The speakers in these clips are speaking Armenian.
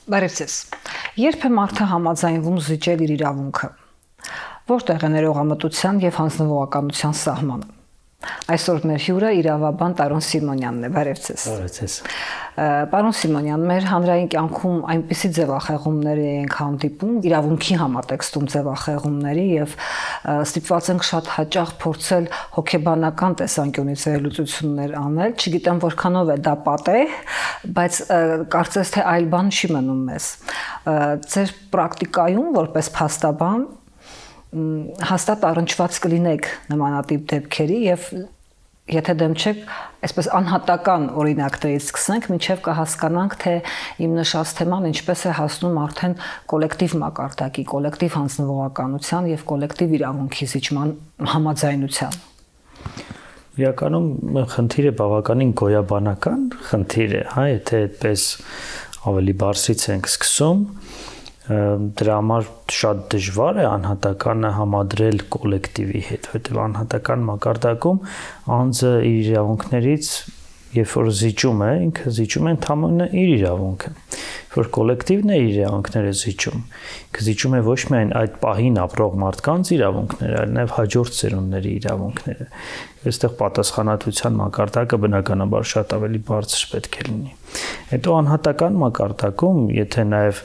Բարև ձեզ։ Երբ է մարդը համաձայնվում զիջել իր իրավունքը։ Որտեղ է ներողամտության եւ հանձնվողականության սահմանը։ Այսօր մեր հյուրը իրավաբան Տարոն Սիմոնյանն է։ Բարև ձեզ։ Բարև ձեզ։ Պարոն Սիմոնյան, մեր հանրային կյանքում այնպիսի ձևախեղումների ենք հանդիպում, իրավունքի համատեքստում ձևախեղումների եւ ստիպված ենք շատ հաճախ փորձել հոգեբանական տեսանկյունից վերլուծություններ անել, չգիտեմ որքանով է դա պատեհ, բայց կարծես թե այլ բան չի մնում մեզ։ Ձեր պրակտիկայում որպես փաստաբան հաստատ առնչված կլինեք նմանատիպ դեպքերի եւ եթե դեմ չեք, այսպես անհատական օրինակներից սկսենք, մինչև կհասկանանք, թե իմ նշած թեման ինչպես է հասնում արդեն կոլեկտիվ մակարդակի, կոլեկտիվ հանձնվողականության եւ կոլեկտիվ իրավունքի զիջման համաձայնության։ Իրականում խնդիրը բավականին գոյաբանական խնդիր է, հա, եթե այդպես ավելի բարձրից ենք սկսում, դրա համար շատ դժվար է անհատականը համադրել կոլեկտիվի հետ, որովհետև անհատական մակարդակում անձը իր իրավունքներից երբ որ զիջում է, ինքը զիջում է ընդհանրապես իր իրավունքը, որ կոլեկտիվն է իր իրավունքները զիջում, ինքը զիջում է ոչ միայն այդ պահին ապրող մարդկանց իրավունքները, այլ նաև հաջորդ սերունդների իրավունքները։ Այստեղ պատասխանատվության մակարդակը բնականաբար շատ ավելի բարձր պետք է լինի։ Հետո անհատական մակարդակում, եթե նաև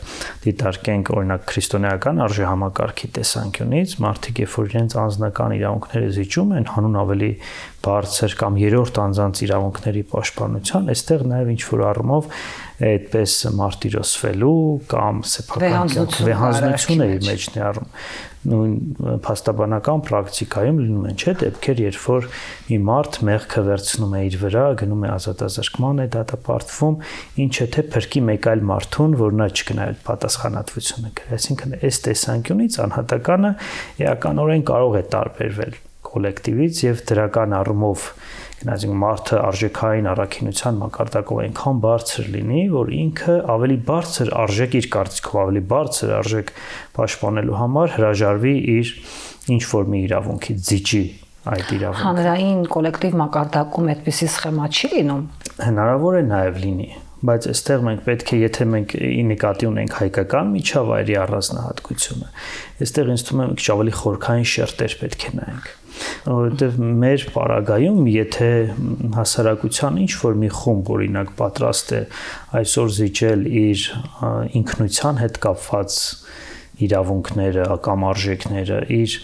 դիտարկենք օրինակ քրիստոնեական արժեհամակարգի տեսանկյունից, մարդիկ երբ որ իրենց անձնական իրավունքները զիջում են հանուն ավելի բարձր կամ երրորդ անձանց իրավունքների պաշտպանության, այստեղ նաև ինչ որ առումով այդպես մարտիրոսվելու կամ սեփական վեհանձնություն է իր մեջ ներառում։ Նույն փաստաբանական պրակտիկայում լինում են չէ դեպքեր, երբ որ մի մարդ մեղքը վերցնում է իր վրա, գնում է ազատազրկման է դատապարտվում, ինչը թե փրկի մեկ այլ մարդուն, որ նա չգնա այդ պատասխանատվությունը կրի։ Այսինքն այս տեսանկյունից անհատականը էականորեն կարող է տարբերվել կոլեկտիվից եւ դրական առումով գնացինք մարդը արժեքային առաքինության մակարդակով այնքան բարձր լինի, որ ինքը ավելի բարձր արժեք իր կարծիքով ավելի բարձր արժեք պաշտպանելու համար հրաժարվի իր ինչ որ մի իրավունքից զիջի այդ իրավունքը։ Հանրային կոլեկտիվ մակարդակում այդպիսի սխեմա չի լինում։ Հնարավոր է նաև լինի, բայց այստեղ մենք պետք է, եթե մենք նկատի ունենք հայկական միջավայրի առանձնահատկությունը, այստեղ ինձ թվում է մի քիչ ավելի խորքային շերտեր պետք է նայենք։ Որովհետև մեր պարագայում, եթե հասարակության ինչ որ մի խումբ օրինակ պատրաստ է այսօր զիջել իր ինքնության հետ կապված իրավունքները կամ արժեքները, իր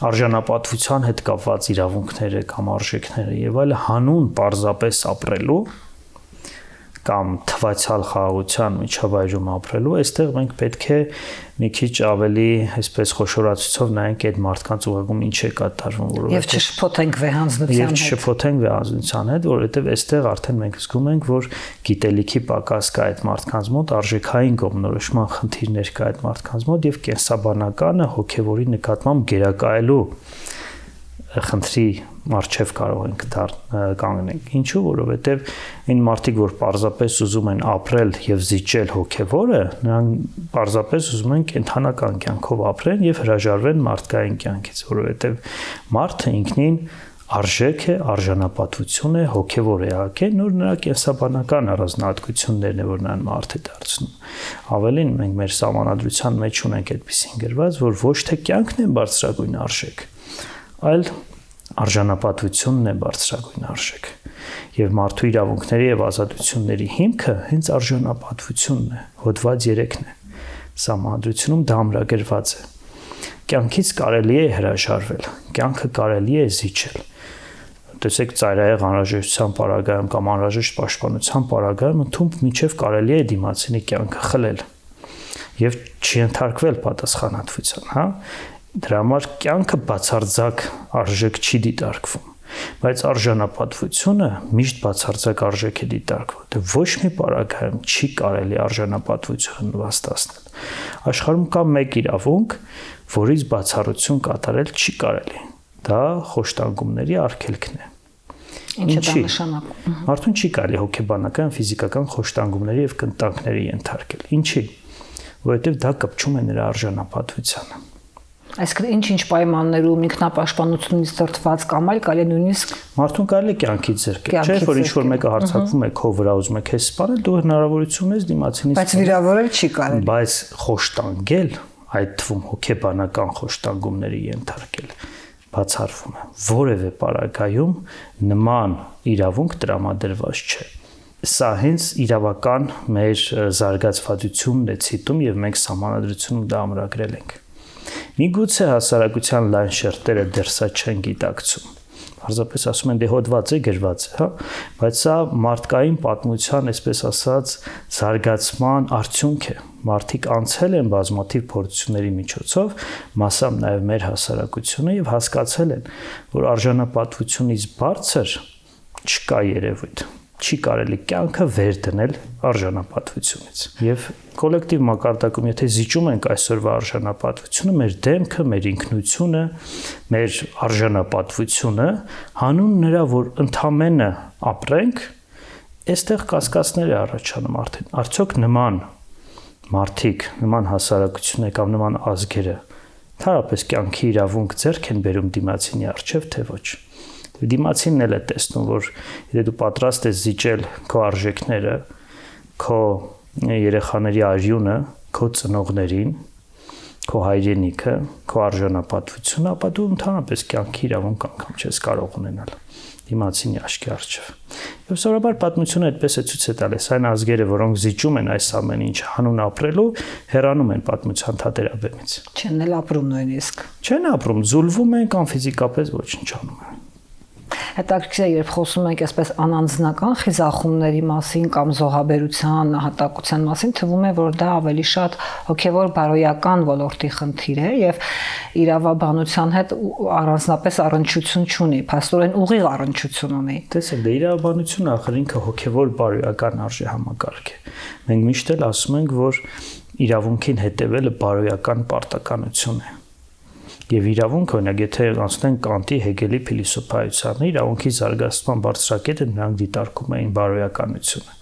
արժանապատվության հետ կապված իրավունքները կամ արժեքները եւ այլ հանուն պարզապես ապրելու կամ թվացial խաղաղության միջավայրում ապրելու, այստեղ մենք պետք է մի քիչ ավելի այսպես խոշորացուցով նայենք այդ մարդկանց ուղղակում ինչ է կատարվում, որովհետև եւ չշփոթենք վեհանձնության հետ։ Եվ չշփոթենք վեհանձնության հետ, որովհետև այստեղ արդեն մենք զգում ենք, որ գիտելիքի պակաս կա այդ մարդկանց մոտ, արժեքային կողմնորոշման խնդիրներ կա այդ մարդկանց մոտ եւ կենսաբանականը հոգեվորի նկատմամբ գերակայելու խնդրի մարչև կարող ենք կանգնենք։ Ինչու՞, որովհետև այն մարդիկ, որ պարզապես ուզում են ապրել եւ զիջել հոգեվորը, նրանք պարզապես ուզում են կենթանական կյանքով ապրեն եւ հրաժարվեն մարդկային կյանքից, որովհետև մարդը ինքնին արժեք է, արժանապատվություն է, հոգեվոր էակ է, նոր նրա կենսաբանական առանձնահատկություններն է, որ նրան մարդ է դարձնում։ Ավելին մենք մեր սահմանադրության մեջ ունենք այդպիսին գրված, որ ոչ թե կյանքն է բարձրագույն արժեք, այլ արժանապատվությունն է բարձրագույն արժեք եւ մարդու իրավունքների եւ ազատությունների հիմքը հենց արժանապատվությունն է, հոդված 3-ն է սահմանադրությունում դա ամրագրված է կյանքից կարելի է հրաժարվել կյանքը կարելի է զիջել տեսեք ծայրահեղ անհրաժեշտության պարագայում կամ անհրաժեշտ պաշտպանության պարագայում ընդհանուր միջև կարելի է դիմացինի կյանքը խլել եւ չընթարկվել պատասխանատվության, հա դրա համար կյանքը բացարձակ արժեք չի դիտարկվում, բայց արժանապատվությունը միշտ բացարձակ արժեք է դիտարկվում, դե ոչ մի պարագայում չի կարելի արժանապատվությունը նվաստացնել։ Աշխարհում կա մեկ իրավունք, որից բացառություն կատարել չի կարելի, դա խոշտանգումների արգելքն է։ Ինչ է դա նշանակում։ Մարդուն չի կարելի հոգեբանական, ֆիզիկական խոշտանգումների եւ կնտանքների ենթարկել։ Ինչի՞։ Որովհետեւ դա կպչում է նրա արժանապատվությանը։ Այսինքն ինչ-ինչ պայմաններում ինքնապաշտպանությունից դրդված կամ այլ կարելի նույնիսկ մարդուն կարելի կյանքից զրկել, չէ՞ որ ինչ-որ մեկը հարձակվում է քո վրա, ուզում է քեզ սպանել, դու հնարավորություն ես դիմացինից բայց վիրավորել չի կարելի։ Բայց խոշտանգել, այդ թվում հոգեբանական խոշտանգումների ենթարկել բացառվում է։ Որևէ պարագայում նման իրավունք տրամադրված չէ։ Սա հենց իրավական մեր զարգացվածությունն է ցիտում եւ մենք սահմանադրությունում դա ամրագրել ենք։ Միգուցե հասարակության լայն շերտերը դեռ սա չեն գիտակցում։ Պարզապես ասում են դե հոդված է գրված է, հա, բայց սա մարդկային պատմության, այսպես ասած, զարգացման արդյունք է։ Մարդիկ անցել են բազմաթիվ փորձությունների միջոցով, մասամբ նաև մեր հասարակությունը եւ հասկացել են, որ արժանապատվությունից բարձր չկա երևույթ։ Չի կարելի կյանքը վեր դնել արժանապատվությունից։ Եվ կոլեկտիվ մակարդակում, եթե զիջում ենք այսօրվա արժանապատվությունը, մեր դեմքը, մեր ինքնությունը, մեր արժանապատվությունը, հանուն նրա, որ ընդամենը ապրենք, այստեղ կասկածներ է առաջանում արդեն։ Արդյոք նման մարդիկ, նման հասարակություններ կամ նման ազգերը թարապես կյանքի իրավունք ձեռք են բերում դիմացինի առջև, թե ոչ։ Դիմացինն էլ է տեսնում, որ եթե դու պատրաստ ես զիջել քո արժեքները, քո երեխաների արյունը, քո ծնողներին, քո հայրենիքը, քո արժանապատվությունը, ապա դու ընդհանրապես կյանքի իրավունք անգամ չես կարող ունենալ դիմացինի աչքի առջև։ Եվ սովորաբար պատմությունը այդպես է ցույց տալիս, այն ազգերը, որոնք զիջում են այս ամեն ինչ հանուն ապրելու, հեռանում են պատմության թատերաբեմից։ Չեն էլ ապրում նույնիսկ։ Չեն ապրում, զուլվում են կամ ֆիզիկապես ոչնչանում են։ Հետաքրքիր է, երբ խոսում ենք այսպես անանձնական խիզախումների մասին կամ զոհաբերության, նահատակության մասին, թվում է, որ դա ավելի շատ հոգևոր բարոյական ոլորտի խնդիր է եւ իրավաբանության հետ առանձնապես առնչություն չունի, փաստորեն ուղիղ առնչություն ունի։ Տեսեք, դե իրավաբանությունը ախր ինքը հոգևոր բարոյական արժե համակարգ է։ Մենք միշտ էլ ասում ենք, որ իրավունքին հետևելը բարոյական պարտականություն է։ Եվ իրավունքը, օրինակ, եթե անցնենք Կանտի, Հեգելի փիլիսոփայությանը, իրավունքի զարգացման բարձրակետը նրանք դիտարկում էին բարոյականությունը։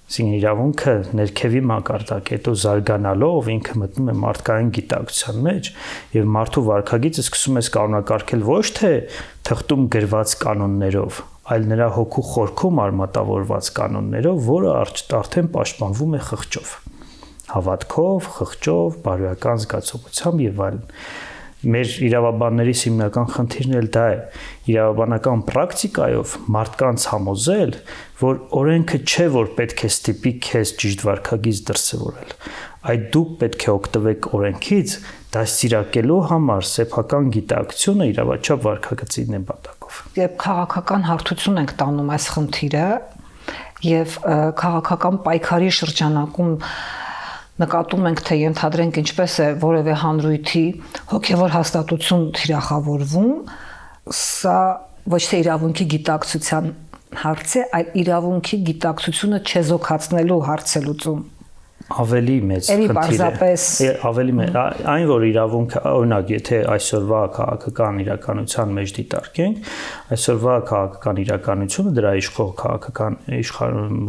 Այսինքն իրավունքը ներքևի մակարդակետով զարգանալով ինքը մտնում է մարդկային գիտակցության մեջ եւ մարդու վարքագիծը սկսում է կանոնակարգել ոչ թե թղթում գրված կանոններով, այլ նրա հոգու խորքում արմատավորված կանոններով, որը արդեն պաշտպանվում է խղճով, հավատքով, խղճով, բարոյական զգացողությամբ եւ այլն։ Մեր իրավաբանների հիմնական խնդիրն էլ դա է, իրավաբանական պրակտիկայով մարդկանց համոզել, որ օրենքը չէ, որ պետք է ստիպի քեզ ճիշտ վարքագիծ դրսևորել, այլ դուք պետք է օգտվեք օրենքից դաստիարակելու համար սեփական գիտակցությունը իրավաչափ վարքագծի նպատակով։ Երբ քաղաքական հարթություն ենք տանում այս խնդիրը եւ քաղաքական պայքարի շրջանակում նկատում ենք, թե ենթադրենք ինչպես է որևէ հանրույթի հոգևոր հաստատություն թիրախավորվում, սա ոչ թե իրավունքի գիտակցության հարց է, այլ իրավունքի գիտակցությունը չեզոքացնելու հարց է լուծում։ Ավելի մեծ խնդիր է, ավելի մեծ, այն որ իրավունքը, օրինակ, եթե այսօրվա քաղաքական իրականության մեջ դիտարկենք, այսօրվա քաղաքական իրականությունը դրա իշխող քաղաքական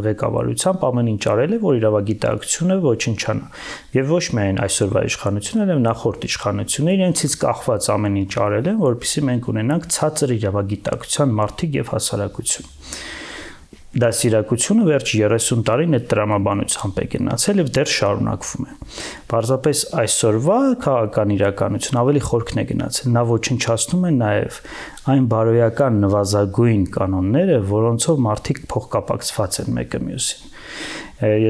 ղեկավարությամբ ամեն ինչ արել է, որ իրավագիտակցությունը ոչնչանա։ Եվ ոչ միայն այսօրվա իշխանությունը, այլև նախորդ իշխանությունը իրենցից կախված ամեն ինչ արել են, որովհետեւ մենք ունենանք ցածր իրավագիտակցության մարդիկ եւ հասարակություն։ Դասիրակությունը վերջ 30 տարին այդ տրամաբանությամբ է գնացել եւ դեռ շարունակվում է։ Պարզապես այսօրվա քաղաքական իրականություն ավելի խորքն է գնացել։ Նա ոչնչացնում է նաեւ այն բարոյական նվազագույն կանոնները, որոնցով մարդիկ փոխկապակցված են մեկը մյուսին։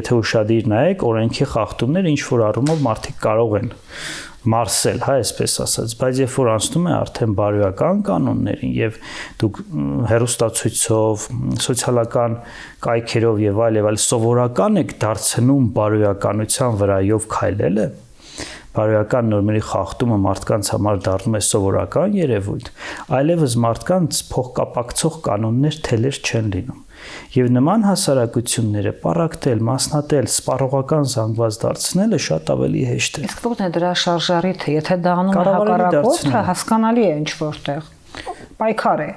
Եթե ուշադիր նայեք, օրենքի խախտումները ինչ որ առումով մարդիկ կարող են մարսել, հա, այսպես ասած, բայց երբ որ անցնում է արդեն բարոյական կանոններին եւ դուք հերոստացույցով, սոցիալական կայքերով եւ այլ սովորական եք դարձնում բարոյականության վրայով քայլելը, բարոյական նորմերի խախտումը մարդկանց համար դառնում է սովորական երևույթ, այլևս մարդկանց փոխկապակցող կանոններ թելեր չեն լինում։ Եվ նման հասարակությունները պարակտել, մասնատել, սպառողական զանգված դարձնելը շատ ավելի հեշտ է։ Իսկ ո՞րն է դրա շարժառիթը, եթե դա անում է հակառակորդը, հասկանալի է ինչ որտեղ։ Պայքար է։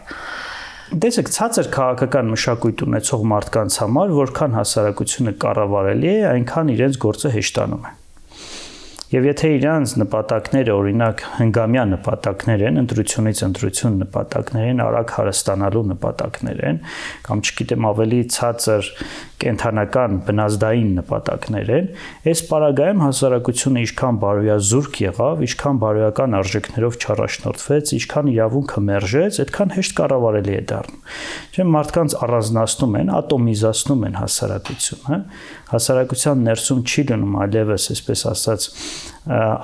Տեսեք, ցածր քաղաքական մշակույթ ունեցող մարդկանց համար, որքան հասարակությունը կառավարելի է, այնքան իրենց գործը հեշտանում է։ Եվ եթե իրանց նպատակները օրինակ հնգամյա նպատակներ են, ընտրությունից ընտրություն նպատակներ են, արագ հարստանալու նպատակներ են, կամ չգիտեմ ավելի ցածր կենթանական բնազդային նպատակներ են, այս պարագայում հասարակությունը ինչքան բարոյազուրկ եղավ, ինչքան բարոյական արժեքներով չառաջնորդվեց, ինչքան իրավունքը մերժեց, այդքան հեշտ կառավարելի է դառնում։ Չէ՞, մարդկանց առանձնացնում են, ատոմիզացնում են հասարակությունը, հասարակության ներսում չի լինում այլևս, այսպես ասած,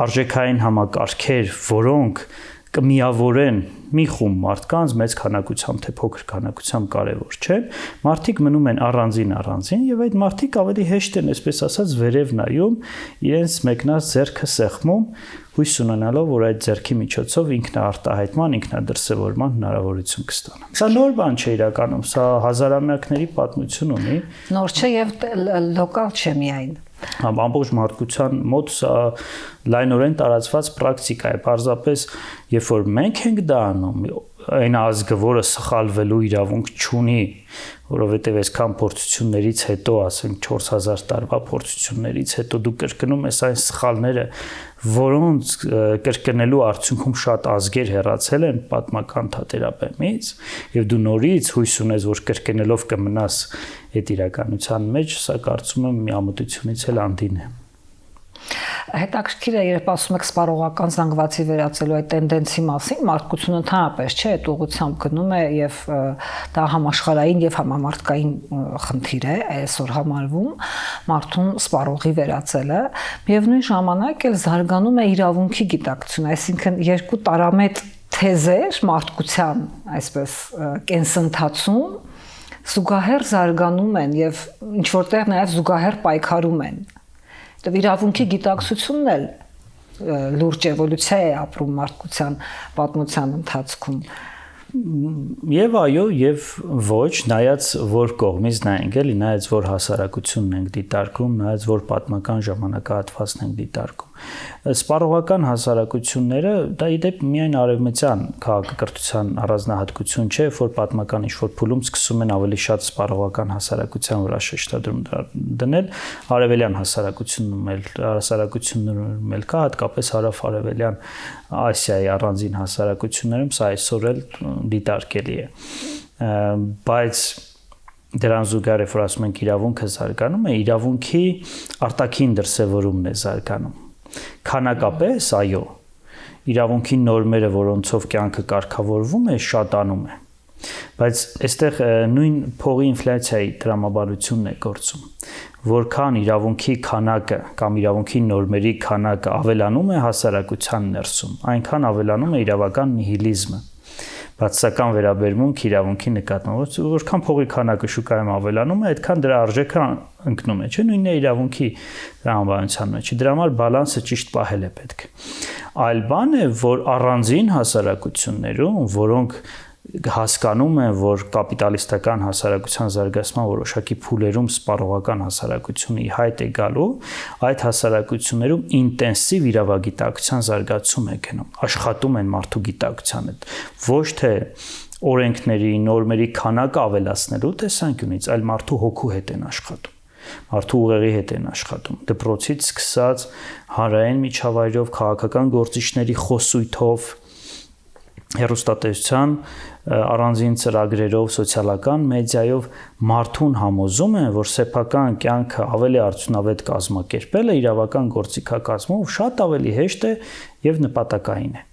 արժեքային համակարգեր, որոնք կմիավորեն մի խումբ մարդկանց մեծ քանակությամբ թե փոքր քանակությամբ կարևոր չեն, մարդիկ մնում են առանձին եւ այդ մարդիկ ավելի հեշտ են, այսպես ասած, վերև նայում, իրենց մեկնած ձեռքը սեղմում, հույս ունենալով, որ այդ ձեռքի միջոցով ինքնաարտահայտման, ինքնադրսևորման հնարավորություն կստանա։ Սա նոր բան չէ իրականում, սա հազարամյակների պատմություն ունի։ Նոր չէ եւ լոկալ չէ միայն։ Ամբողջ մարդկության մոտ սա լայնորեն տարածված պրակտիկա է, պարզապես երբ որ մենք ենք դա անում, այն ազգը, որը սխալվելու իրավունք չունի, որովհետև այսքան փորձություններից հետո, ասենք 4000 տարվա փորձություններից հետո դու կրկնում ես այն սխալները, որոնց կրկնելու արդյունքում շատ ազգեր հեռացել են պատմական թատերաբեմից, եւ դու նորից հույս ունես, որ կրկնելով կմնաս այդ իրականության մեջ, սա կարծում եմ մի ամոթությունից էլ անդին է։ Հետաքրքիր է, երբ ասում եք սպառողական զանգվածի վերածելու այդ տենդենսի մասին, մարդկությունը ընդհանրապես չէ, այդ ուղղությամբ գնում է եւ դա համաշխարհային եւ համամարտկային խնդիր է, այսօր համարվում մարդուն սպառողի վերածելը, միևնույն ժամանակ էլ զարգանում է իրավունքի գիտակցությունը, այսինքն երկու տարամետ թեզեր մարդկության, այսպես կենսընթացում զուգահեռ զարգանում են եւ ինչ որտեղ նաեւ զուգահեռ պայքարում են։ Դե իրավունքի գիտակցությունն էլ լուրջ էվոլյուցիա է ապրում մարդկության պատմության ընթացքում։ Եվ այո, եւ ոչ, նայած որ կողմից նայենք, էլի, նայած որ հասարակությունն ենք դիտարկում, նայած որ պատմական ժամանակահատվածն ենք դիտարկում։ Սպառողական հասարակությունները դա իդեպ միայն արևմտյան քաղաքակրթության առանձնահատկություն չէ, որ պատմական ինչ-որ փուլում սկսում են ավելի շատ սպառողական հասարակության վրա շեշտադրում դնել, արևելյան հասարակություններում էլ կա, հատկապես հարավ-արևելյան Ասիայի առանձին հասարակություններում սա այսօր էլ դիտարկելի է, բայց դրան զուգահեռ որ ասում ենք իրավունքը զարգանում է, իրավունքի արտաքին դրսևորումն է զարգանում։ Քանակապես, այո, իրավունքի նորմերը, որոնցով կյանքը կարգավորվում է, շատանում է։ Բայց այստեղ նույն փողի ինֆլյացիայի տրամաբանությունն է գործում, որքան իրավունքի քանակը կամ իրավունքի նորմերի քանակը ավելանում է հասարակության ներսում, այնքան ավելանում է իրավական նիհիլիզմը։ Բացասական վերաբերմունք իրավունքի նկատմամբ, որքան փողի քանակը շուկայում ավելանում է, այդքան դրա արժեքը ընկնում է, չէ՞, նույնն է իրավունքի տրամաբանության մեջ։ Դրա համար բալանսը ճիշտ պահել է պետք։ Այլ բան է, որ առանձին հասարակություններում, որոնք հասկանում են, որ կապիտալիստական հասարակության զարգացման որոշակի փուլերում սպառողական հասարակությունը ի հայտ է գալու, այդ հասարակություններում ինտենսիվ իրավագիտակցության զարգացում է գնում, աշխատում են մարդու գիտակցության հետ, ոչ թե օրենքների, նորմերի քանակը ավելացնելու տեսանկյունից, այլ մարդու հոգու հետ են աշխատում։ Մարդու ուղեղի հետ են աշխատում, դպրոցից սկսած հանրային միջավայրով, քաղաքական գործիչների խոսույթով, հեռուստատեսության առանձին ծրագրերով, սոցիալական մեդիայով մարդուն համոզում են, որ սեփական կյանքը ավելի արդյունավետ կազմակերպելը իրավական գործիքակազմով շատ ավելի հեշտ է եւ նպատակային է։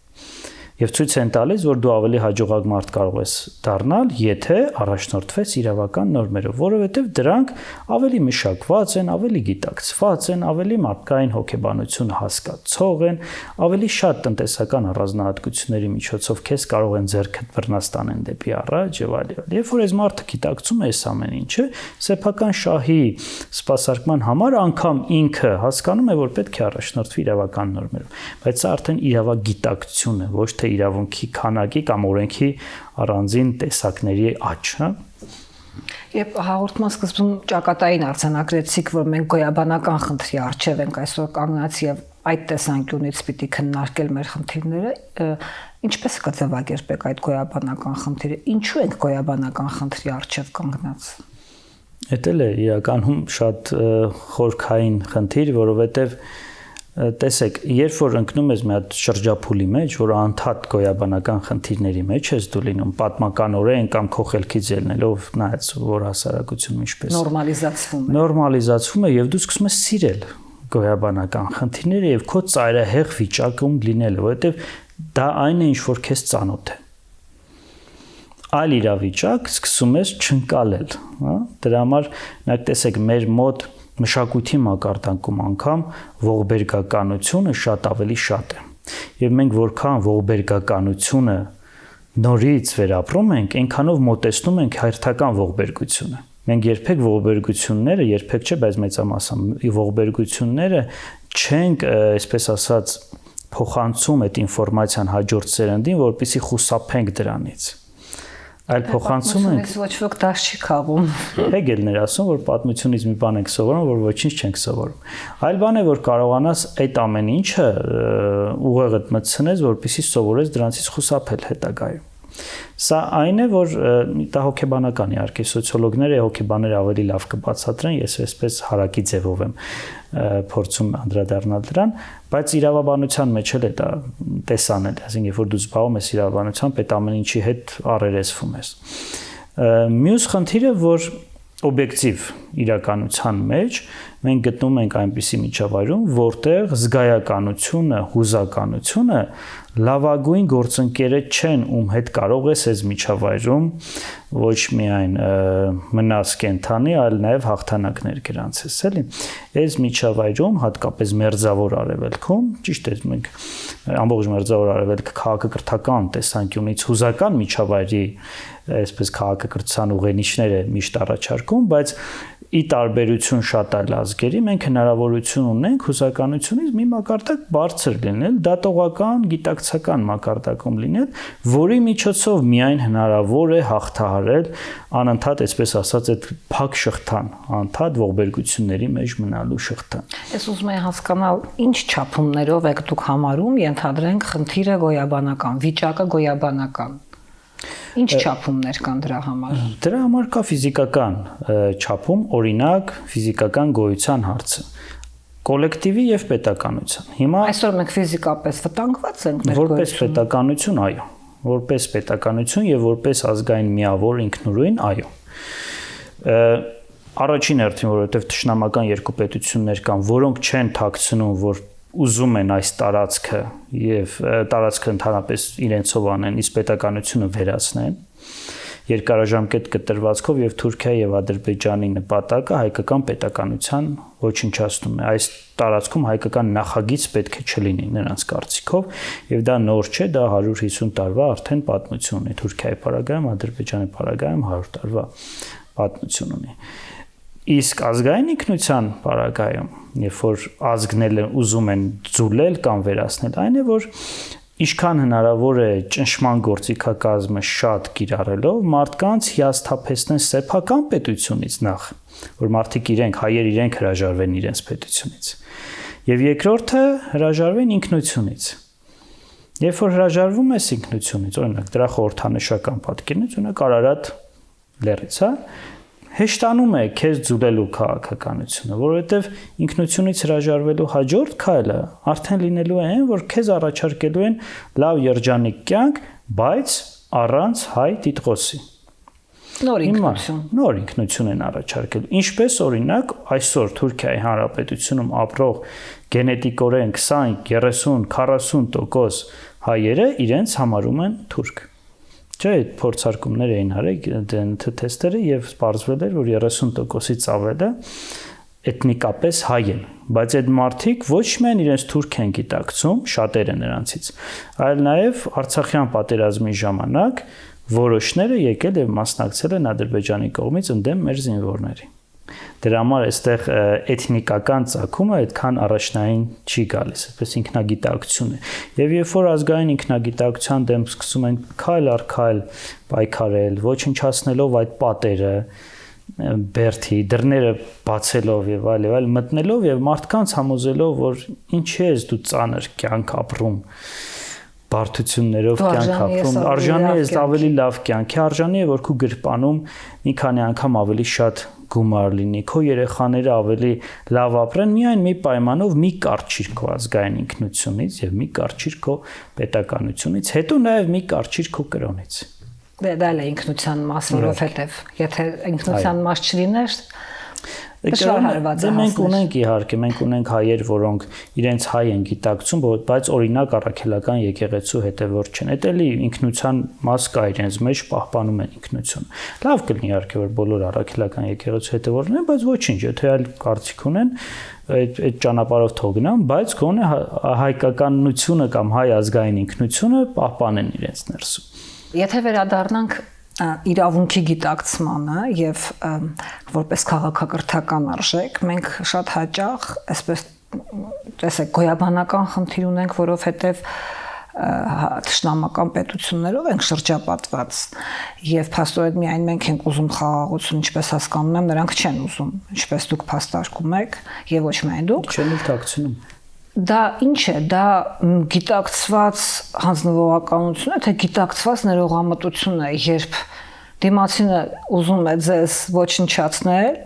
Եվ ցույց են տալիս, որ դու ավելի հաջողակ մարդ կարող ես դառնալ, եթե առաջնորդվես իրավական նորմերով, որովհետև դրանք ավելի մշակված են, ավելի գիտակցված են, ավելի մարդկային հոգեբանությունը հասկացող են, ավելի շատ տնտեսական առանձնահատկությունների միջոցով քեզ կարող են ձեռքդ բռնած տանեն դեպի առաջ եւ այլն։ Երբ որ այս մարդը գիտակցում է այս ամեն ինչը, սեփական շահի սպասարկման համար անգամ ինքը հասկանում է, որ պետք է առաջնորդվի իրավական նորմերով, բայց սա արդեն իրավագիտակցություն է, ոչ թե իրավունքի քանակի կամ օրենքի առանձին տեսակների աճ, հա։ Եվ հաղորդման սկզբում ճակատային արձանագրեցիք, որ մենք գոյաբանական խնդրի առջև ենք այսօր կանգնած եւ այդ տեսանկյունից պիտի քննարկել մեր խնդիրները, ինչպես կձևակերպեք այդ գոյաբանական խնդիրը, ինչու ենք գոյաբանական խնդրի առջև կանգնած։ Դա էլ է իրականում շատ խորքային խնդիր, որովհետեւ տեսեք, երբ որ ընկնում ես մի հատ շրջափուլի մեջ, որ անդադ գոյաբանական խնդիրների մեջ ես դու լինում, պատմականորեն կամ քո խելքից ելնելով նայած որ հասարակությունում ինչպես նորմալիզացվում է եւ դու սկսում ես սիրել գոյաբանական խնդիրները եւ քո ծայրահեղ վիճակում լինելը, որովհետեւ դա այն է, ինչ որ քեզ ծանոթ է։ Այլ իրավիճակ սկսում ես չընկալել, հա։ Դրա համար նայեք, տեսեք, մեր մոտ մշակույթի մակարդակում անգամ ողբերգականությունը շատ ավելի շատ է։ Եվ մենք որքան ողբերգականությունը նորից վերապրում ենք, այնքանով մոտեցնում ենք հերթական ողբերգությունը։ Մենք երբեք ողբերգությունները, երբեք չէ, բայց մեծամասամբ ողբերգությունները չենք, այսպես ասած, փոխանցում այդ ինֆորմացիան հաջորդ սերնդին, որպեսզի խուսափենք դրանից։ Այլ փոխանցում ենք ոչ ոք դաշ չի քաղում։ Հեգելն էր ասում, որ պատմությունից մի բան ենք սովորում, որ ոչինչ չենք սովորում։ Այլ բան է, որ կարողանաս այդ ամեն ինչը ուղեղդ մտցնես, որպեսզի սովորես դրանից խուսափել հետագայում։ Սա այն է, որ դա հոգեբանական իհարկե սոցիոլոգները, հոգեբանները ավելի լավ կբացատրեն, ես այսպես հարակի ձևով եմ փորձում անդրադառնալ դրան, բայց իրավաբանության մեջ էլ է դա տեսանել, այսինքն երբ որ դու զբաղվում ես իրավաբանությամբ, այդ ամեն ինչի հետ առերեսվում ես։ Մյուս խնդիրը, որ օբյեկտիվ իրականության մեջ մենք գտնում ենք այնպիսի միջավայրում, որտեղ զգայականությունը, հուզականությունը լավագույն գործընկերը չեն, ում հետ կարող ես այս միջավայրում ոչ միայն մնաս կենթանի, այլ նաև հաղթանակներ գրանցես, էլի։ Այս միջավայրում, հատկապես մերձավոր արևելքում, ճիշտ է, մենք ամբողջ մերձավոր արևելքը քաղաքակրթական տեսանկյունից հուզական միջավայրի, այսպես քաղաքակրթության ուղենիշներ է միշտ առաջարկում, բայց ի տարբերություն շատ այլ ազգերի մենք հնարավորություն ունենք հուզականությունից մի մակարդակ բարձր լինել, դատողական, գիտակցական մակարդակում լինել, որի միջոցով միայն հնարավոր է հաղթահարել անընդհատ, այսպես ասած, այդ փակ շղթան, անդադ ողբերգությունների մեջ մնալու շղթան։ Ես ուզում եմ հասկանալ, ինչ չափումներով եք դուք համարում, ենթադրենք խնդիրը գոյաբանական, վիճակը գոյաբանական։ Ինչ չափումներ կան դրա համար։ Դրա համար կա ֆիզիկական չափում, օրինակ ֆիզիկական գոյության հարցը, կոլեկտիվի եւ պետականության։ Հիմա այսօր մենք ֆիզիկապես վտանգված ենք մեր որպես պետականություն, այո, որպես պետականություն եւ որպես ազգային միավոր ինքնուրույն, այո։ Առաջին հերթին, որովհետեւ ճշնամական երկու պետություններ կան, որոնք չեն թաքցնում, որ ուզում են այս տարածքը եւ տարածքը ընդհանրապես իրենցով անեն, իսկ պետականությունը վերացնեն։ Երկարաժամկետ կտրվածքով եւ Թուրքիայի եւ Ադրբեջանի նպատակը հայկական պետականության ոչնչացնում է։ Այս տարածքում հայկական նախագիծ պետք է չլինի նրանց կարծիքով, եւ դա նոր չէ, դա 150 տարվա արդեն պատմություն ունի Թուրքիայի պարագայում, Ադրբեջանի պարագայում 100 տարվա պատմություն ունի։ Իսկ ազգային ինքնության պարագայում, երբ որ ազգները ուզում են ձուլել կամ վերացնել, այն է, որ ինչքան հնարավոր է ճնշման գործիքակազմը շատ կիրառելով, մարդկանց հիասթափեցնեն սեփական պետությունից նախ, որ մարդիկ հայեր իրենք հրաժարվեն իրենց պետությունից։ Եվ երկրորդը հրաժարվեն ինքնությունից։ Երբ որ հրաժարվում ես ինքնությունից, օրինակ դրա խորհրդանշական պատկերն է, օրինակ Արարատ լեռից, հա, հեշտանում է քեզ ձուլելու քաղաքականությունը, որովհետև ինքնությունից հրաժարվելու հաջորդ քայլը արդեն լինելու է այն, որ քեզ առաջարկելու են լավ երջանիկ կյանք, բայց առանց հայ տիտղոսի։ Նոր ինքնություն։ Նոր ինքնություն են առաջարկել։ Ինչպես օրինակ այսօր Թուրքիայի Հանրապետությունում ապրող գենետիկորեն 20, 30, 40% հայերը իրենց համարում են թուրք։ Չէ, փորձարկումներ էին արել DNT թեստերը եւ պարզվել էր, որ 30%-ից ավելը էթնիկապես հայ են, բայց այդ մարդիկ ոչ միայն իրենց թուրք են գիտակցում, շատերը նրանցից, այլ նաեւ Արցախյան պատերազմի ժամանակ որոշները եկել եւ մասնակցել են Ադրբեջանի կողմից ընդդեմ մեր զինվորների։ Դրա համար այստեղ էթնիկական ծագումը այդքան առաջնային չի գալիս, այսպես ինքնագիտակցություն է։ Եվ երբ որ ազգային ինքնագիտակցության դեմ սկսում են քայլ առ քայլ պայքարել, ոչնչացնելով այդ պատերը, բերթի դռները բացելով եւ այլ մտնելով եւ մարդկանց համոզելով, որ ինչի ես դու ծանր կյանք ապրում, բարդություններով կյանք ապրում, արժանի է ավելի լավ կյանքի, արժանի է որ քու գրպանում մի քանի անգամ ավելի շատ գումար լինի, քո երեխաները ավելի լավ ապրեն միայն մի պայմանով՝ մի կարճիր քո ազգային ինքնությունից եւ մի կարճիր քո պետականությունից, հետո նաեւ մի կարճիր քո կրոնից։ Դա էլ է ինքնության մաս, որովհետեւ եթե ինքնության մաս չլիներ, մենք ունենք իհարկե, մենք ունենք հայեր, որոնք իրենց հայ են գիտակցում, բայց օրինակ առաքելական եկեղեցու հետևորդ չեն։ Դա էլի ինքնության մաս կա իրենց մեջ, պահպանում են ինքնությունը։ Լավ կլինի իհարկե, որ բոլոր առաքելական եկեղեցու հետևորդներն են, բայց ոչինչ, եթե այլ կարծիք ունեն, այդ ճանապարհով թող գնան, բայց գոնե հայկականությունը կամ հայ ազգային ինքնությունը պահպանեն իրենց ներսում։ Եթե վերադառնանք իրավունքի գիտակցմանը եւ որպես քաղաքակրթական արժեք, մենք շատ հաճախ, այսպես տեսեք, գոյաբանական խնդիր ունենք, որովհետեւ թշնամական պետություններով ենք շրջապատված եւ փաստորեն միայն մենք ենք ուզում խաղաղություն, ինչպես հասկանում եմ, նրանք չեն ուզում, ինչպես դուք փաստարկում եք եւ ոչ միայն դուք։ Չեն ելտակցնում։ Դա ինչ է, դա գիտակցված հանձնվողականություն է, թե գիտակցված ներողամտություն է, երբ դիմացինը ուզում է ձեզ ոչնչացնել,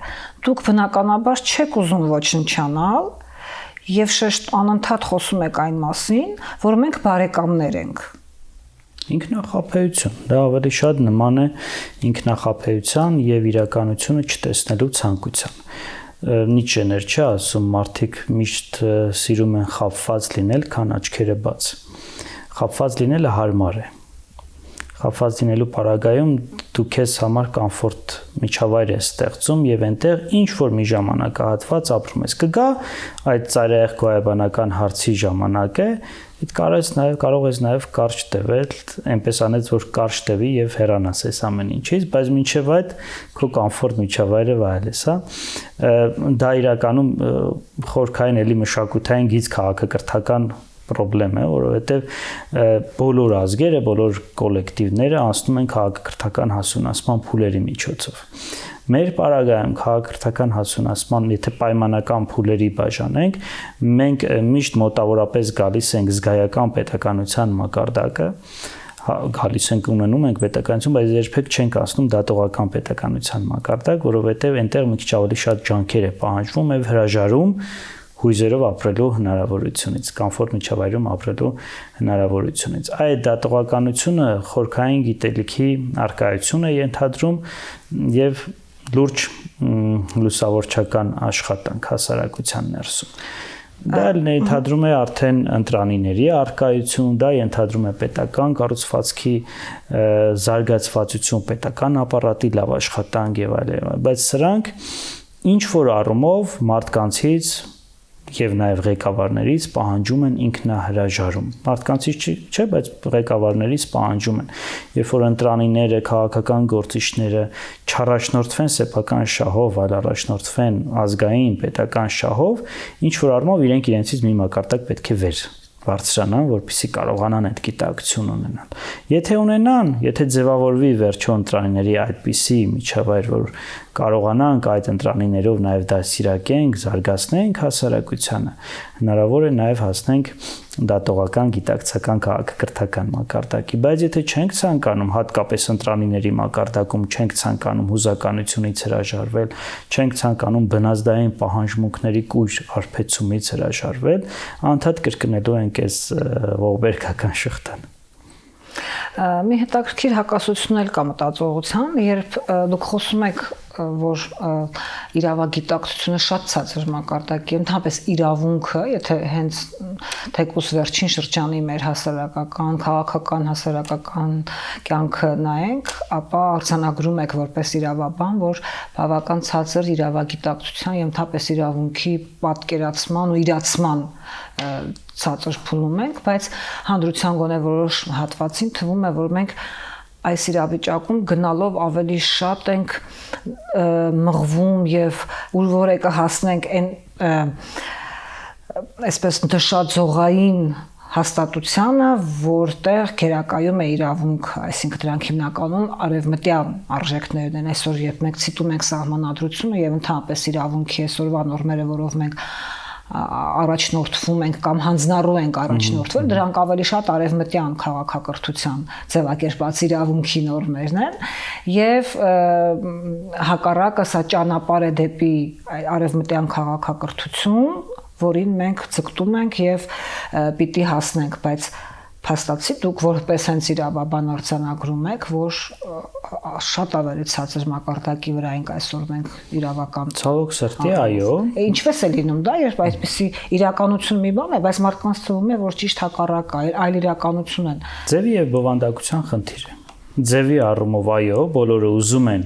դուք բնականաբար չեք ուզում ոչնչանալ եւ շեշտ անընդհատ խոսում եք այն մասին, որ մենք բարեկամներ ենք։ Ինքնախապեյություն, դա ավելի շատ նման է ինքնախապեյության եւ իրականությունը չտեսնելու ցանկության։ Նիչեներ չի ասում, մարդիկ միշտ սիրում են խապված լինել, քան աչքերը բաց։ Խապված լինելը հարմար է։ Խապված լինելու պարագայում դու քեզ համար կոմֆորտ միջավայր ես ստեղծում եւ այնտեղ ինչ որ մի ժամանակահատված ապրում ես։ Կգա այդ ծայրահեղ գոյաբանական հարցի ժամանակը, այդ կարող ես նաեւ կարճ տևել, այնպես անեց որ կարճ տևի եւ հեռանաս այս ամեն ինչից, բայց մինչեւ այդ քո կոմֆորտ միջավայրը վայելես, հա։ Դա իրականում խորքային էլի մշակութային գիծ քաղաքակրթական պրոբլեմ է, որովհետև բոլոր ազգերը, բոլոր կոլեկտիվները անցնում են քաղաքակրթական հասունացման փուլերի միջոցով։ Մեր պարագայում քաղաքակրթական հասունացման, եթե պայմանական փուլերի բաժանենք, մենք միշտ մոտավորապես գալիս ենք զգայական պետականության մակարդակը, գալիս ենք ունենում ենք պետականություն, բայց երբեք չենք անցնում դատողական պետականության մակարդակ, որովհետև այնտեղ մի քիչ ավելի շատ ջանքեր է պահանջվում եւ հրաժարում հույզերով ապրելու հնարավորությունից, կոմֆորտ միջավայրում ապրելու հնարավորությունից։ Այդ դատողականությունը խորքային գիտելիքի արկայություն է ենթադրում եւ լուրջ լուսավորչական աշխատանք հասարակության ներսում։ Դա ենթադրում է արդեն ընտրանիների արկայություն, դա ենթադրում է պետական կառուցվածքի զարգացվածություն, պետական ապարատի լավ աշխատանք եւ այլն, բայց սրանք ինչ որ առումով մարդկանցից եւ նաեւ ղեկավարներից պահանջում են ինքնահրաժարում։ Մարդկանցից չէ, բայց ղեկավարներից պահանջում են։ Երբ որ ընտրանիները, քաղաքական գործիչները չառաջնորդվեն սեփական շահով, այլ առաջնորդվեն ազգային պետական շահով, ինչ որ առումով իրենք իրենցից մի մակարդակ պետք է վեր բարձրանան, որպեսզի կարողանան այդ գիտակցություն ունենալ։ Եթե ունենան, եթե ձևավորվի վերջո ընտրանիների այդպիսի միջավայր, որ կարողանանք այդ ընտրանիներով նաև դասիրակենք, զարգացնենք հասարակությանը, հնարավոր է նաև հասնենք դատողական, գիտակցական, քաղաքակրթական մակարդակի, բայց եթե չենք ցանկանում հատկապես ընտրանիների մակարդակում չենք ցանկանում հուզականությունից հրաժարվել, չենք ցանկանում բնազդային պահանջմունքների կույր արբեցումից հրաժարվել, անդադ կրկնելու ենք այս ողբերգական շղթան։ Մի հետաքրքիր հակասություն էլ կա մտածողության, երբ դուք խոսում եք, որ իրավագիտակցությունը շատ ցածր մակարդակի, ընդհանրապես իրավունքը, եթե հենց թեկուզ վերջին շրջանի մեր հասարակական, քաղաքական, հասարակական կյանքը նայենք, ապա արձանագրում եք որպես իրավաբան, որ բավական ցածր իրավագիտակցության եւ ընդհանրապես իրավունքի պատկերացման ու իրացման ցածր փուլում ենք, բայց հանդրության գոնե որոշ հատվածին թվում է, որ մենք այս իրավիճակում գնալով ավելի շատ ենք մղվում եւ ուր որ եկը հասնենք այն այսպես նշաձողային հաստատությանը, որտեղ գերակայում է իրավունքը, այսինքն դրանք հիմնականում արևմտյան արժեքներն են, այսօր երբ մենք ցիտում ենք սահմանադրությունը եւ ընդհանրապես իրավունքի այսօրվա նորմերը, որով մենք առաջնորդվում ենք կամ հանձնառու ենք առաջնորդվել, դրանք ավելի շատ արևմտյան քաղաքակրթության ձևակերպած իրավունքի նորմերն են եւ հակառակը սա ճանապարհ է դեպի արևմտյան քաղաքակրթություն, որին մենք ցկտում ենք եւ պիտի հասնենք, բայց փաստացի դուք որպես հենց իրավաբան արձանագրում եք, որ շատ ավելի ցածր մակարդակի վրա ենք այսօր մենք իրավական ցավոք սրտի, այո։ Ինչպես է լինում դա, երբ այսպիսի իրականություն մի բան է, բայց մարդկանց թվում է, որ ճիշտ հակառակը է, այլ իրականություն են։ Ձևի եւ բովանդակության խնդիր է։ Ձևի առումով այո, բոլորը ուզում են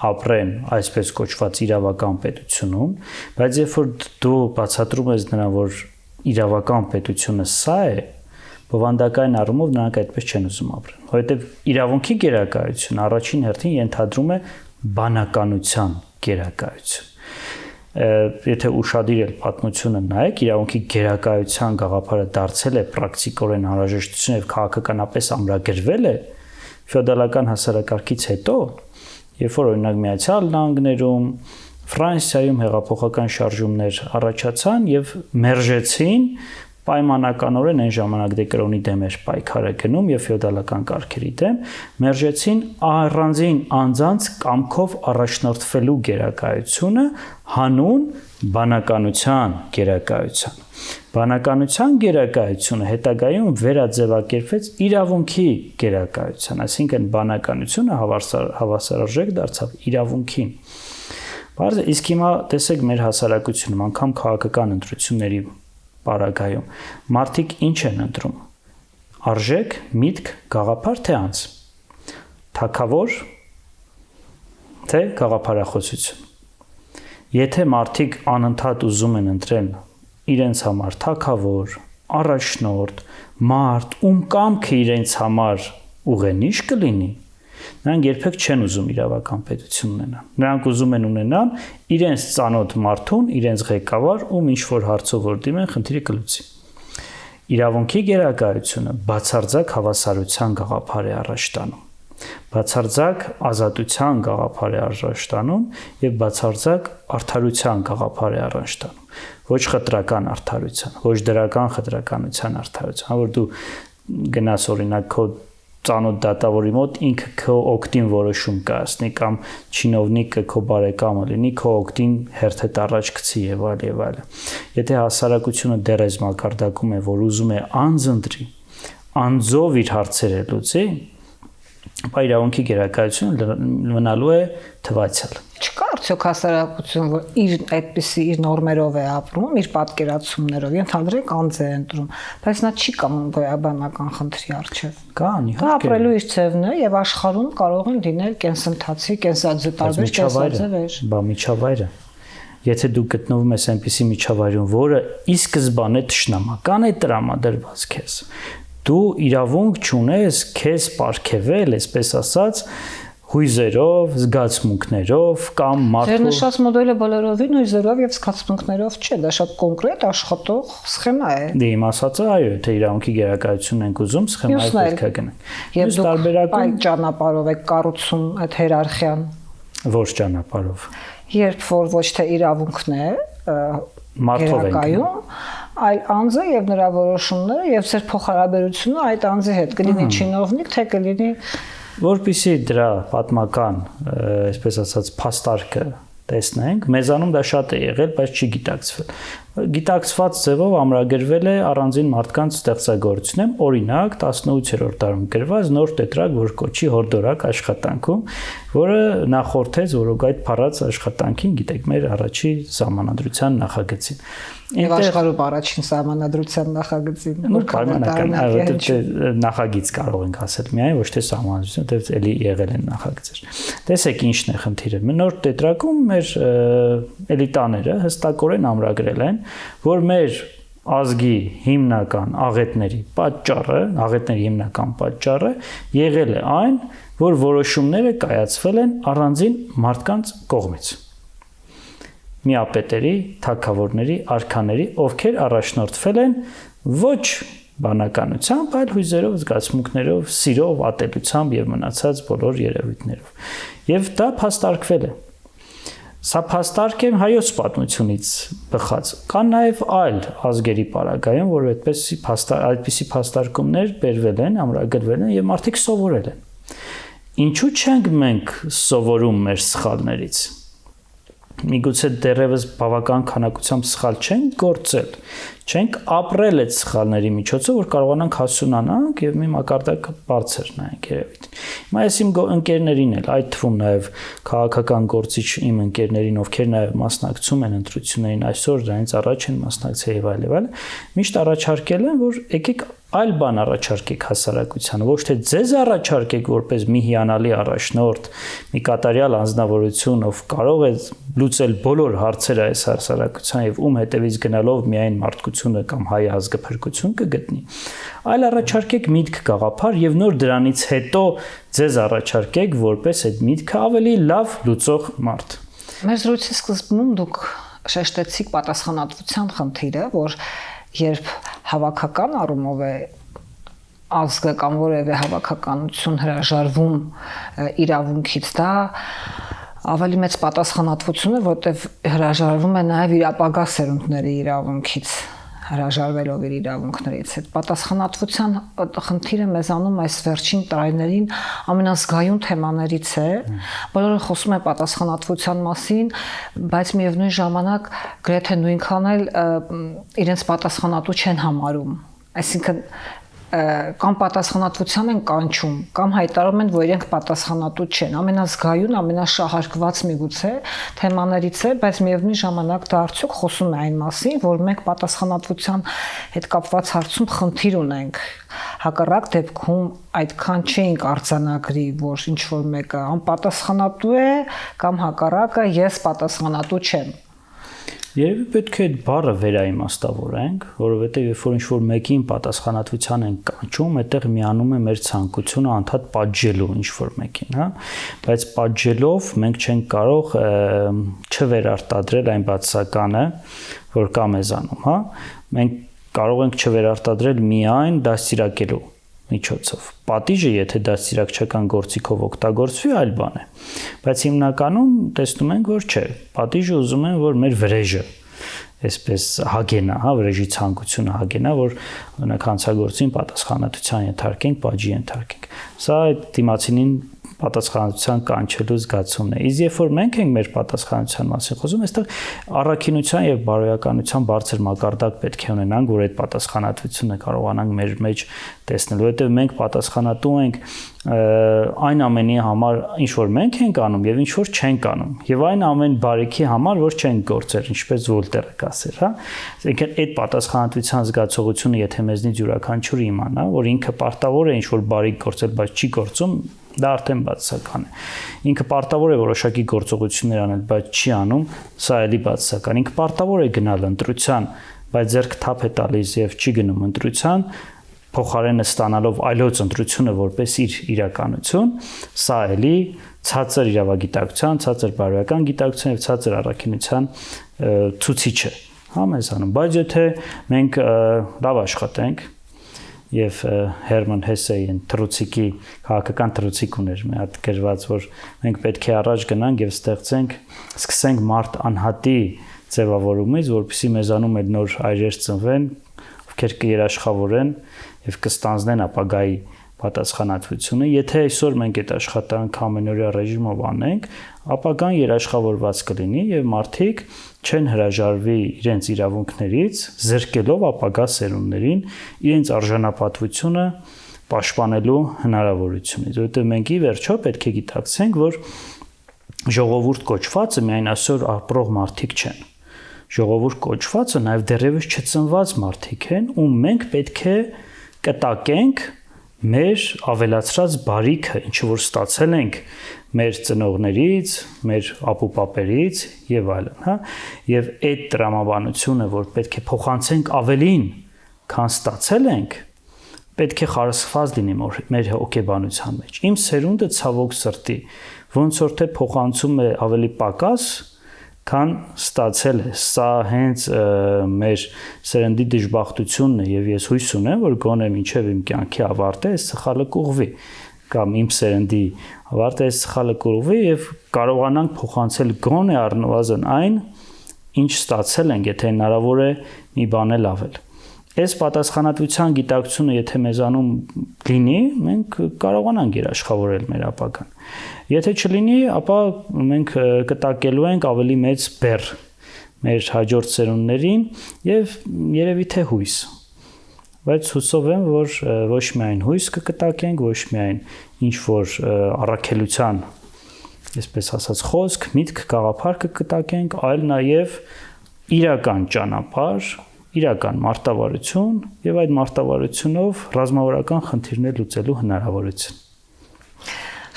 ապրեն այսպես կոչված իրավական պետությունում, բայց երբ որ դու բացատրում ես նրան, որ իրավական պետությունը սա է, բովանդակային առումով նրանք այդպես չեն ուզում ապրեն, որովհետև իրավունքի գերակայությունը առաջին հերթին ենթադրում է բանականության գերակայություն։ Եթե ուշադիր ել պատմությունը նայեք, իրավունքի գերակայության գաղափարը դարձել է պրակտիկորեն անհրաժեշտություն եւ քաղաքականապես ամրագրվել է ֆեոդալական հասարակարգից հետո, երբ որ օրինակ Միացյալ Նահանգներում, Ֆրանսիայում հեղափոխական շարժումներ առաջացան եւ մերժեցին պայմանականորեն այն ժամանակ դեկրոնի դեմ էր պայքարը գնում եւ ֆեոդալական կարգերի դեմ, մերժեցին առանձին անձանց կամքով առաջնորդվելու գերակայությունը հանուն բանականության գերակայության։ Բանականության գերակայությունը հետագայում վերաձևակերպվեց իրավունքի գերակայության, այսինքն բանականությունը հավասարարժեք դարձավ իրավունքին։ Բարձր, իսկ հիմա տեսեք մեր հասարակությունում, անգամ քաղաքական ընտրությունների պարագայում մարդիկ ինչ են ընտրում, արժեք, միտք, գաղափար թե անձ, թագավոր թե գաղափարախոսություն։ Եթե մարդիկ անընդհատ ուզում են ընտրել իրենց համար թագավոր, առաջնորդ, մարդ, ում կամքը իրենց համար ուղենիշ կլինի, նրանք երբեք չեն ուզում իրավական պետություն ունենալ։ Նրանք ուզում են ունենալ իրենց ծանոթ մարդուն, իրենց ղեկավար, ում ինչ որ հարցով որ դիմեն, խնդիրը կլուծի։ Իրավունքի գերակայությունը բացարձակ հավասարության գաղափար է առաջ տանում։ Բացարձակ ազատության գաղափար է առաջ տանում եւ բացարձակ արդարության գաղափար է առաջ տանում։ Ոչ խտրական արդարության, ոչ դրական խտրականության արդարության, որ դու գնաս օրինակ քո ծանոթ դատավորի մոտ ինքը քո օգտին որոշում կայացնի կամ չինովնիկը քո բարեկամը լինի, քո օգտին հերթետ առաջ գցի եւ այլ եւ այլ։ Եթե հասարակությունը դեռ այս մակարդակում է, որ ուզում է անձ ընտրի, անձով իր հարցերը լուծի, ապա իրավունքի գերակայությունը մնալու է թվացial։ Չկա արդյոք հասարակություն, որ իր այդպիսի իր նորմերով է ապրում, իր պատկերացումներով, ենթադրենք անձ է ընտրում, բայց նա չի կամում գոյաբանական խնդրի առջև։ Կան, իհարկե։ Դա ապրելու իր ձևն է եւ աշխարհում կարող են լինել կենսընթացի, կենսաձևեր, կենսաձևեր։ Բա միջավայրը։ Եթե դու գտնվում ես այնպիսի միջավայրում, որը ի սկզբանե թշնամական է տրամադրված քեզ, դու իրավունք չունես քեզ պարգևել, այսպես ասած, հույզերով, զգացմունքներով կամ մարդու։ Ձեր նշած մոդելը բոլորովին հույզերով եւ զգացմունքներով չէ, դա շատ կոնկրետ աշխատող սխեմա է։ Դե իմ ասածը այո, թե իրավունքի գերակայությունն ենք ուզում, սխեմայի պետք է գնանք։ Եվ դուք այդ ճանապարհով եք կառուցում այդ հիերարխիան։ Ոչ ճանապարհով։ Երբ որ ոչ թե իրավունքն է մարդով ենք, այլ անձը եւ նրա որոշումները եւ ծեր փոխհարաբերությունը այդ անձի հետ կլինի չինովնիկ, թե կլինի որպեսզի դրա պատմական, այսպես ասած, փաստարկը տեսնենք, մեզանում դա շատ է եղել, բայց չի գիտակցվել։ Գիտակցված ձևով ամրագրվել է առանձին մարդկանց ստեղծագործությունում, օրինակ 18-րդ դարում գրված նոր տետրակ, որ կոչի հորդորակ աշխատանքում, որը նախորդեց որոգայթ փառած աշխատանքին, գիտեք, մեր առաջի սահմանադրության նախագծին։ Եվ աշխարհում առաջին սահմանադրության նախագծին։ Պայմանական, այո, նախագիծ կարող ենք ասել միայն, ոչ թե սահմանադրություն, դեռ էլի եղել են նախագծեր։ Տեսեք ինչն է խնդիրը։ Նոր տետրակում մեր էլիտաները հստակորեն ամրագրել են, որ մեր ազգի հիմնական աղետների հիմնական պատճառը եղել է այն, որ որոշումները կայացվել են առանձին մարդկանց կողմից։ Միապետերի, թագավորների, արքաների, ովքեր առաջնորդվել են ոչ բանականությամբ, այլ հույզերով, զգացմունքներով, սիրով, ատելությամբ եւ մնացած բոլոր երևույթներով։ Եվ դա փաստարկվել է։ Սա փաստարկ է հայոց պատմությունից բխած։ Կան նաև այլ ազգերի պարագայում, որ այդպիսի փաստարկումներ բերվել են, ամրագրվել են եւ մարդիկ սովորել են։ Ինչու չենք մենք սովորում մեր սխալներից։ Միգուցե դեռևս բավական քանակությամբ սխալ չենք գործել, չենք ապրել այդ սխալների միջոցով, որ կարողանանք հասունանանք եւ մի մակարդակ բարձր նայենք երևի։ Հիմա ես իմ ընկերներին էլ, այդ թվում նաեւ քաղաքական գործիչ իմ ընկերներին, ովքեր նաեւ մասնակցում են ընտրություններին, այսօր դրանից առաջ են մասնակցել եւ այլ, միշտ առաջարկել են, որ եկեք այլ բան առաջարկեք հասարակությանը, ոչ թե ձեզ առաջարկեք որպես մի հիանալի առաջնորդ, մի կատարյալ անձնավորություն, ով կարող է լուծել բոլոր հարցերը այս հասարակության եւ ում հետևից գնալով միայն մարդկությունը կամ հայ ազգը փրկություն կգտնի, այլ առաջարկեք միտք գաղափար եւ նոր դրանից հետո ձեզ առաջարկեք որպես այդ միտքը ավելի լավ լուծող մարդ։ Մեր զրույցի սկզբում դուք շեշտեցիք պատասխանատվության խնդիրը, որ երբ հավաքական առումով է ազգը կամ որևէ հավաքականություն հրաժարվում իրավունքից, դա ավելի մեծ պատասխանատվություն է, որտեղ հրաժարվում է նաև իր ապագա սերունդների իրավունքից, հրաժարվելով իր իրավունքներից։ Այդ պատասխանատվության խնդիրը մեզանում այս վերջին տարիներին ամենազգայուն թեմաներից է։ Բոլորը խոսում են պատասխանատվության մասին, բայց միևնույն ժամանակ գրեթե նույնքան էլ իրենց պատասխանատու չեն համարում։ Այսինքն կամ պատասխանատվության են կանչում, կամ հայտարարում են, որ իրենք պատասխանատու չեն։ Ամենազգայուն, ամենաշահարկված միգուցե թեմաներից է, բայց միևնույն ժամանակ դա արդյոք խոսում է այն մասին, որ մենք պատասխանատվության հետ կապված հարցում խնդիր ունենք։ Հակառակ դեպքում այդքան չէինք արձանագրի, որ ինչ որ մեկը անպատասխանատու է կամ հակառակը ես պատասխանատու չեմ։ Երևի պետք է այդ բառը վերաիմաստավորենք, որովհետև երբ որ ինչ-որ մեկին պատասխանատվության են կանչում, այդտեղ միանում է մեր ցանկությունը անդադ պատժելու ինչ-որ մեկին, հա, բայց պատժելով մենք չենք կարող չվերարտադրել այն բացականը, որ կա մեզանում, հա։ Մենք կարող ենք չվերարտադրել միայն դաստիարակելու միջոցով։ Պատիժը, եթե դաստիարակչական գործիքով օգտագործվի, այլ բան է։ Բայց հիմնականում տեսնում ենք, որ չէ։ Պատիժը ուզում են, որ մեր վրեժը այսպես հագենա, հա, վրեժի ցանկությունը հագենա, որ օրինակ հանցագործին պատասխանատվության ենթարկենք, պատժի ենթարկենք։ Սա այդ դիմացինին պատասխանատվության կանչելու զգացումն է։ Իսկ երբ որ մենք ենք մեր պատասխանատվության մասին խոսում, այստեղ առաքինության եւ բարոյականության բարձր մակարդակ պետք է ունենանք, որ այդ պատասխանատվությունը կարողանանք մեր մեջ տեսնել, որովհետեւ մենք պատասխանատու ենք այն ամենի համար, ինչ որ մենք ենք անում եւ ինչ որ չենք անում, եւ այն ամեն բարիքի համար, որ չենք գործել, ինչպես Վոլտերը կասեր, հա։ Այսինքն այդ պատասխանատվության զգացողությունը, եթե մեզնից յուրաքանչյուրը իմանա, որ ինքը պարտավոր է ինչ որ բարիք գործել, բայց չի գործում, դա արդեն բացասական է։ Ինքը պարտավոր է որոշակի գործողություններ անել, բայց չի անում, սա էլի բացասական։ Ինքը պարտավոր է գնալ ընտրության, բայց ձեռք թափ է տալիս եւ չի գնում ընտրության, փոխարենը ստանալով այլոց ընտրությունը որպես իր իրականություն, սա էլի ցածր իրավագիտակցության, ցածր բարոյական գիտակցության եւ ցածր առաքինության ցուցիչ է, հա, մեզանում։ Բայց եթե մենք լավ աշխատենք եւ Հերման Հեսեի թռուցիկի քաղաքական թռուցիկ ուներ մի հատ գրված, որ մենք պետք է առաջ գնանք եւ սկսենք մարդ անհատի ձևավորումից, որպեսզի մեզանում այդ նոր այրեր ծնվեն, ովքեր կերաշխավորեն եւ կստանձնեն ապագայի պատասխանատվությունը։ Եթե այսօր մենք այդ աշխատանքը ամենօրյա ռեժիմով անենք, ապագան երաշխավորված կլինի եւ մարդիկ չեն հրաժարվի իրենց իրավունքներից, զրկելով ապագա սերունդներին իրենց արժանապատվությունը պաշտպանելու հնարավորությունից, որովհետեւ մենք ի վերջո պետք է գիտակցենք, որ ժողովուրդ կոչվածը միայն այսօր ապրող մարդիկ չեն։ Ժողովուրդ կոչվածը նաև դեռևս չծնված մարդիկ են, ում մենք պետք է կտակենք մեր ավելացրած բարիքը, ինչ որ ստացել ենք մեր ծնողներից, մեր ապուպապերից եւ այլն, հա, եւ այդ տրամաբանությունը, որ պետք է փոխանցենք ավելին, քան ստացել ենք, պետք է խարսխված լինի մեր հոգեբանության մեջ։ Իմ սերունդը ցավոք սրտի ոնց որ թե փոխանցում է ավելի պակաս, քան ստացել է։ Սա հենց մեր սերնդի դժբախտությունն է եւ ես հույս ունեմ, որ գոնե մինչեւ իմ կյանքի ավարտը այս սխալը կուղղվի։ կամ իմ սերնդի ավարտը այս սխալը կորուվի եւ կարողանանք փոխանցել գոնե առնվազն այն, ինչ ստացել ենք, եթե հնարավոր է մի բան էլ ավել։ Այս պատասխանատվության գիտակցությունը, եթե մեզանում լինի, մենք կարողանանք երաշխավորել մեր ապագան։ Եթե չլինի, ապա մենք կտակելու ենք ավելի մեծ բեռ մեր հաջորդ սերունդներին եւ երևի թե հույս։ Բայց հուսով եմ, որ ոչ միայն հույս կկտակենք, ոչ միայն ինչ որ առաքելության, այսպես ասած, խոսք, միտք, գաղափար կկտակենք, այլ նաեւ իրական ճանապարհ, իրական մարտավարություն եւ այդ մարտավարությունով ռազմավարական խնդիրներ լուծելու հնարավորություն։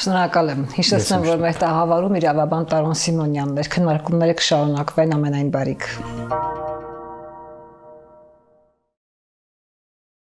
Շնորհակալ եմ։ Հիշեցնեմ, որ մեր տաղավարում իրավաբան Տարոն Սիմոնյանն էր։ Քննարկումները կշարունակվեն ամենայն բարիք։